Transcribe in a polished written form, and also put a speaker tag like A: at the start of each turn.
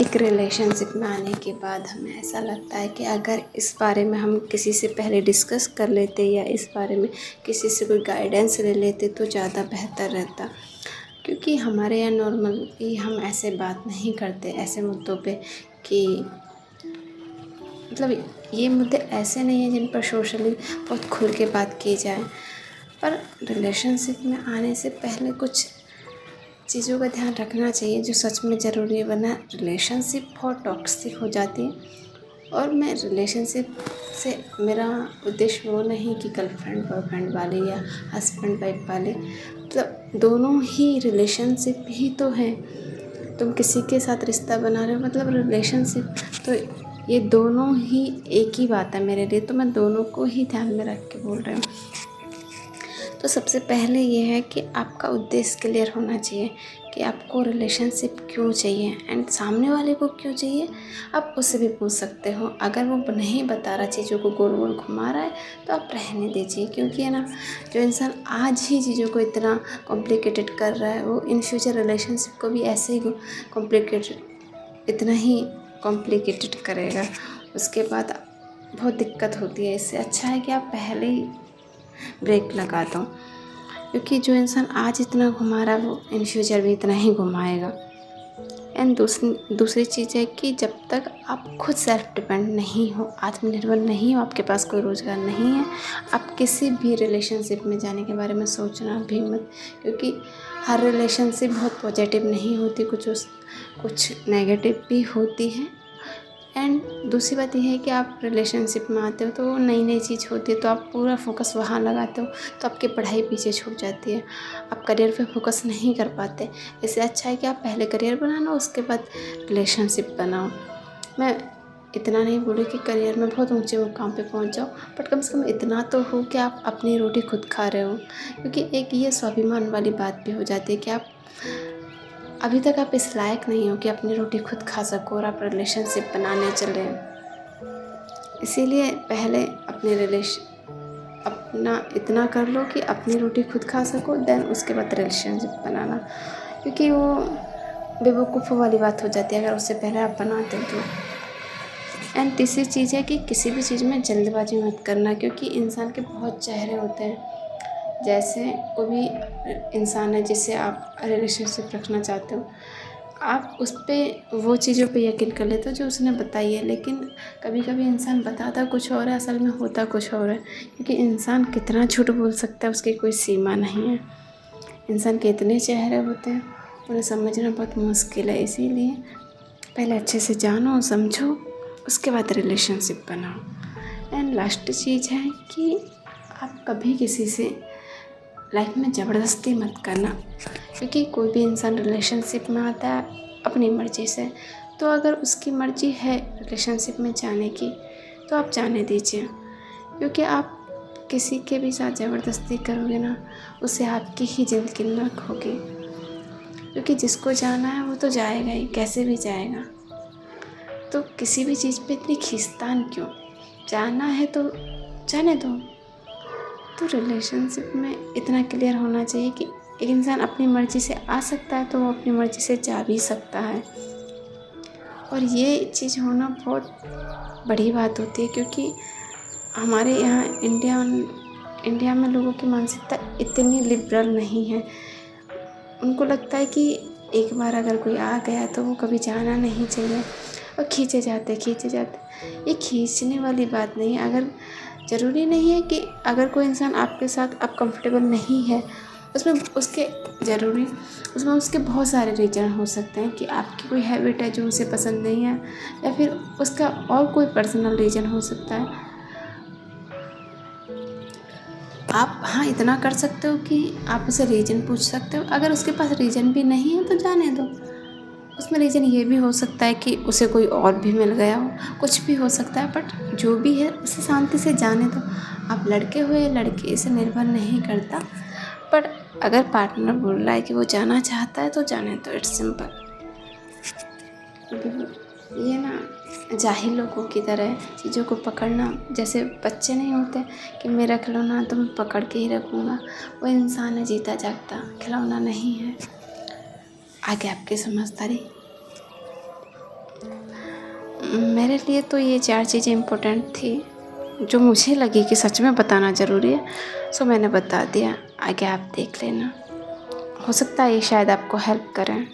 A: एक रिलेशनशिप में आने के बाद हमें ऐसा लगता है कि अगर इस बारे में हम किसी से पहले डिस्कस कर लेते या इस बारे में किसी से कोई गाइडेंस ले लेते तो ज़्यादा बेहतर रहता। क्योंकि हमारे यहाँ नॉर्मली हम ऐसे बात नहीं करते ऐसे मुद्दों पे कि मतलब ये मुद्दे ऐसे नहीं हैं जिन पर सोशली बहुत खुल के बात की जाए। पर रिलेशनशिप में आने से पहले कुछ चीज़ों का ध्यान रखना चाहिए जो सच में ज़रूरी है, वरना रिलेशनशिप बहुत टॉक्सिक हो जाती है। और मैं रिलेशनशिप से मेरा उद्देश्य वो नहीं कि गर्लफ्रेंड बॉयफ्रेंड वाले या हस्बैंड वाइफ वाले, मतलब दोनों ही रिलेशनशिप ही तो हैं। तुम किसी के साथ रिश्ता बना रहे हो मतलब रिलेशनशिप, तो ये दोनों ही एक ही बात है मेरे लिए, तो मैं दोनों को ही ध्यान में रख के बोल रही हूँ। तो सबसे पहले ये है कि आपका उद्देश्य क्लियर होना चाहिए कि आपको रिलेशनशिप क्यों चाहिए एंड सामने वाले को क्यों चाहिए। आप उससे भी पूछ सकते हो। अगर वो नहीं बता रहा, चीज़ों को गोल गोल घुमा रहा है, तो आप रहने दीजिए। क्योंकि है ना, जो इंसान आज ही चीज़ों को इतना कॉम्प्लिकेटेड कर रहा है वो इन फ्यूचर रिलेशनशिप को भी ऐसे ही इतना ही कॉम्प्लिकेटेड करेगा। उसके बाद बहुत दिक्कत होती है। इससे अच्छा है कि आप पहले ही ब्रेक लगा दो। क्योंकि जो इंसान आज इतना घुमा रहा है वो इन फ्यूचर भी इतना ही घुमाएगा। एंड दूसरी चीज़ है कि जब तक आप खुद सेल्फ डिपेंड नहीं हो, आत्मनिर्भर नहीं हो, आपके पास कोई रोज़गार नहीं है, आप किसी भी रिलेशनशिप में जाने के बारे में सोचना भी मत। क्योंकि हर रिलेशनशिप बहुत पॉजिटिव नहीं होती, कुछ नेगेटिव भी होती है। एंड दूसरी बात यह है कि आप रिलेशनशिप में आते हो तो वो नई नई चीज़ होती है, तो आप पूरा फोकस वहाँ लगाते हो, तो आपकी पढ़ाई पीछे छूट जाती है, आप करियर पे फोकस नहीं कर पाते। इससे अच्छा है कि आप पहले करियर बना लो, उसके बाद रिलेशनशिप बनाओ। मैं इतना नहीं बोली कि करियर में बहुत ऊंचे मुकाम पे पहुंच जाओ, बट कम से कम इतना तो हो कि आप अपनी रोटी खुद खा रहे हो। क्योंकि एक ये स्वाभिमान वाली बात भी हो जाती है कि आप अभी तक आप इस लायक नहीं हो कि अपनी रोटी खुद खा सको और आप रिलेशनशिप बनाने चले। इसीलिए पहले अपना इतना कर लो कि अपनी रोटी खुद खा सको, देन उसके बाद रिलेशनशिप बनाना। क्योंकि वो बेवकूफ़ों वाली बात हो जाती है अगर उससे पहले आप बनाते हो तो। एंड तीसरी चीज़ है कि किसी भी चीज़ में जल्दबाजी मत करना। क्योंकि इंसान के बहुत चेहरे होते हैं। जैसे कोई भी इंसान है जिससे आप रिलेशनशिप रखना चाहते हो, आप उस पर वो चीज़ों पे यकीन कर लेते हो जो उसने बताई है। लेकिन कभी कभी इंसान बताता कुछ और है, असल में होता कुछ और है। क्योंकि इंसान कितना झूठ बोल सकता है उसकी कोई सीमा नहीं है। इंसान के इतने चेहरे होते हैं, उन्हें समझना बहुत मुश्किल है। इसीलिए पहले अच्छे से जानो समझो, उसके बाद रिलेशनशिप बनाओ। एंड लास्ट चीज़ है कि आप कभी किसी से लाइफ में ज़बरदस्ती मत करना। क्योंकि कोई भी इंसान रिलेशनशिप में आता है अपनी मर्ज़ी से, तो अगर उसकी मर्ज़ी है रिलेशनशिप में जाने की तो आप जाने दीजिए। क्योंकि आप किसी के भी साथ ज़बरदस्ती करोगे ना, उससे आपकी ही ज़िंदगी नरक होगी। क्योंकि जिसको जाना है वो तो जाएगा ही, कैसे भी जाएगा। तो किसी भी चीज़ पे इतनी खींचतान क्यों? जाना है तो जाने दो। तो रिलेशनशिप में इतना क्लियर होना चाहिए कि एक इंसान अपनी मर्ज़ी से आ सकता है तो वो अपनी मर्ज़ी से जा भी सकता है। और ये चीज़ होना बहुत बड़ी बात होती है। क्योंकि हमारे यहाँ इंडिया में लोगों की मानसिकता इतनी लिबरल नहीं है। उनको लगता है कि एक बार अगर कोई आ गया तो वो कभी जाना नहीं चाहिए, और खींचे जाते। ये खींचने वाली बात नहीं है। अगर ज़रूरी नहीं है कि अगर कोई इंसान आपके साथ अब कंफर्टेबल नहीं है, उसमें उसके बहुत सारे रीज़न हो सकते हैं कि आपकी कोई हैबिट है जो उसे पसंद नहीं है, या फिर उसका और कोई पर्सनल रीज़न हो सकता है। आप हाँ इतना कर सकते हो कि आप उसे रीज़न पूछ सकते हो। अगर उसके पास रीज़न भी नहीं है तो जाने दो। उसमें रीज़न ये भी हो सकता है कि उसे कोई और भी मिल गया हो, कुछ भी हो सकता है। बट जो भी है उसे शांति से जाने दो। आप लड़के हो या लड़की, इसे निर्भर नहीं करता। पर अगर पार्टनर बोल रहा है कि वो जाना चाहता है तो जाने दो, इट्स सिंपल। ये ना जाहिल लोगों की तरह चीज़ों को पकड़ना, जैसे बच्चे नहीं होते कि मेरा खिलौना तो मैं पकड़ के ही रखूँगा। वो इंसान है जीता जागता, खिलौना नहीं है। आगे आपकी समझदारी। मेरे लिए तो ये 4 चीज़ें इम्पोर्टेंट थी, जो मुझे लगी कि सच में बताना ज़रूरी है, सो मैंने बता दिया। आगे आप देख लेना, हो सकता है ये शायद आपको हेल्प करें।